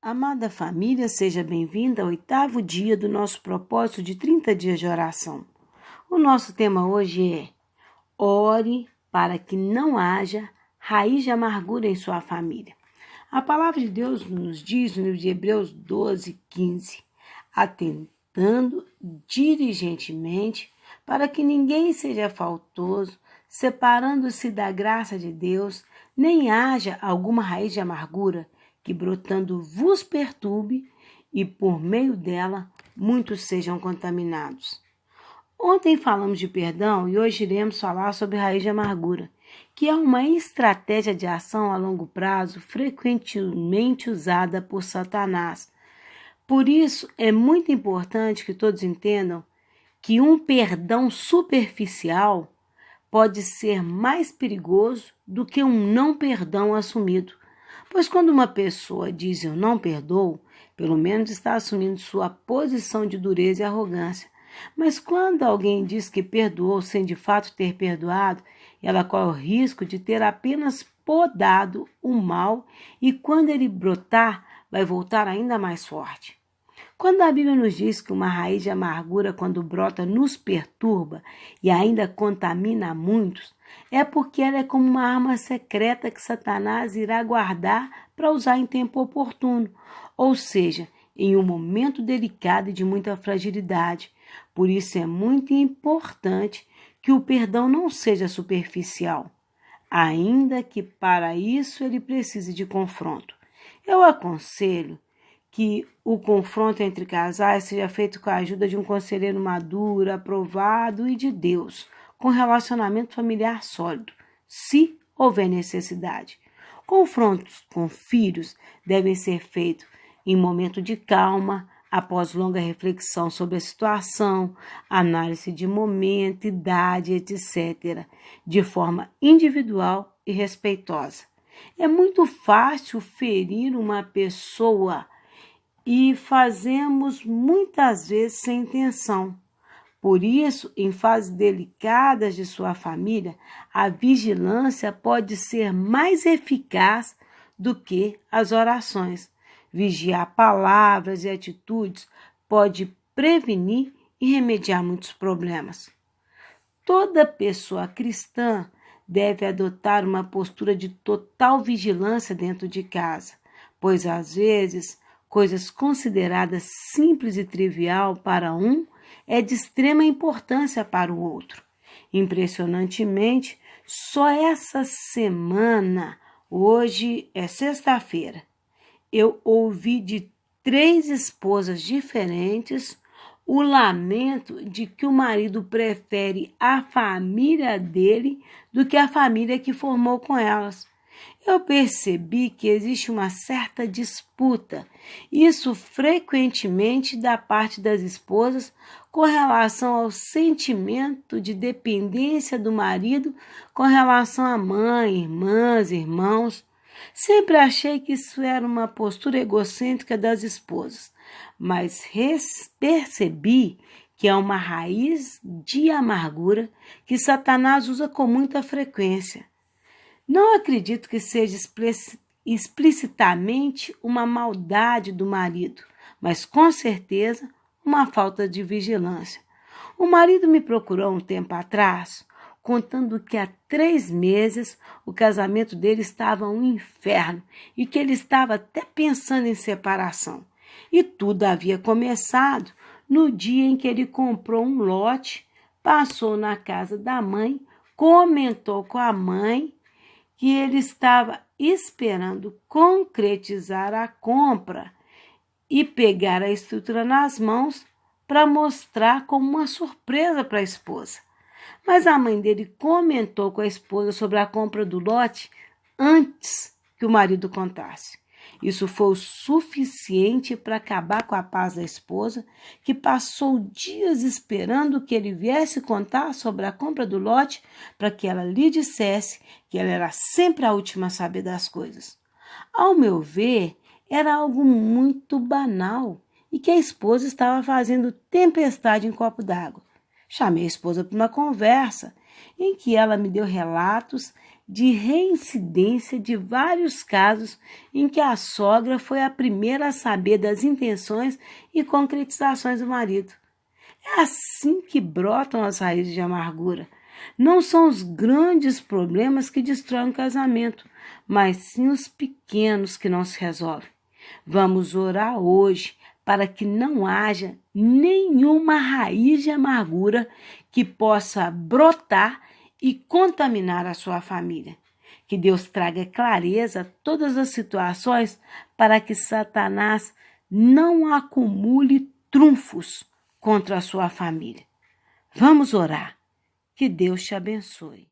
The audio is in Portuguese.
Amada família, seja bem-vinda ao 8º dia do nosso propósito de 30 dias de oração. O nosso tema hoje é: ore para que não haja raiz de amargura em sua família. A palavra de Deus nos diz no livro de Hebreus 12:15, atentando diligentemente para que ninguém seja faltoso, separando-se da graça de Deus, nem haja alguma raiz de amargura que brotando vos perturbe e por meio dela muitos sejam contaminados. Ontem falamos de perdão e hoje iremos falar sobre raiz de amargura, que é uma estratégia de ação a longo prazo frequentemente usada por Satanás. Por isso, é muito importante que todos entendam que um perdão superficial pode ser mais perigoso do que um não perdão assumido. Pois quando uma pessoa diz eu não perdoo, pelo menos está assumindo sua posição de dureza e arrogância. Mas quando alguém diz que perdoou sem de fato ter perdoado, ela corre o risco de ter apenas podado o mal e quando ele brotar, vai voltar ainda mais forte. Quando a Bíblia nos diz que uma raiz de amargura, quando brota, nos perturba e ainda contamina a muitos, é porque ela é como uma arma secreta que Satanás irá guardar para usar em tempo oportuno, ou seja, em um momento delicado e de muita fragilidade. Por isso é muito importante que o perdão não seja superficial, ainda que para isso ele precise de confronto. Eu aconselho que o confronto entre casais seja feito com a ajuda de um conselheiro maduro, aprovado e de Deus, com relacionamento familiar sólido, se houver necessidade. Confrontos com filhos devem ser feitos em momento de calma, após longa reflexão sobre a situação, análise de momento, idade, etc., de forma individual e respeitosa. É muito fácil ferir uma pessoa e fazemos muitas vezes sem intenção. Por isso, em fases delicadas de sua família, a vigilância pode ser mais eficaz do que as orações. Vigiar palavras e atitudes pode prevenir e remediar muitos problemas. Toda pessoa cristã deve adotar uma postura de total vigilância dentro de casa, pois às vezes coisas consideradas simples e trivial para um é de extrema importância para o outro. Impressionantemente, só essa semana, hoje é sexta-feira, eu ouvi de 3 esposas diferentes o lamento de que o marido prefere a família dele do que a família que formou com elas. Eu percebi que existe uma certa disputa, isso frequentemente da parte das esposas, com relação ao sentimento de dependência do marido com relação à mãe, irmãs, irmãos. Sempre achei que isso era uma postura egocêntrica das esposas, mas percebi que é uma raiz de amargura que Satanás usa com muita frequência. Não acredito que seja explicitamente uma maldade do marido, mas com certeza uma falta de vigilância. O marido me procurou um tempo atrás, contando que há 3 meses o casamento dele estava um inferno e que ele estava até pensando em separação. E tudo havia começado no dia em que ele comprou um lote, passou na casa da mãe, comentou com a mãe que ele estava esperando concretizar a compra e pegar a estrutura nas mãos para mostrar como uma surpresa para a esposa. Mas a mãe dele comentou com a esposa sobre a compra do lote antes que o marido contasse. Isso foi o suficiente para acabar com a paz da esposa, que passou dias esperando que ele viesse contar sobre a compra do lote para que ela lhe dissesse que ela era sempre a última a saber das coisas. Ao meu ver, era algo muito banal e que a esposa estava fazendo tempestade em copo d'água. Chamei a esposa para uma conversa em que ela me deu relatos de reincidência de vários casos em que a sogra foi a primeira a saber das intenções e concretizações do marido. É assim que brotam as raízes de amargura. Não são os grandes problemas que destroem o casamento, mas sim os pequenos que não se resolvem. Vamos orar hoje para que não haja nenhuma raiz de amargura que possa brotar e contaminar a sua família. Que Deus traga clareza a todas as situações para que Satanás não acumule trunfos contra a sua família. Vamos orar. Que Deus te abençoe.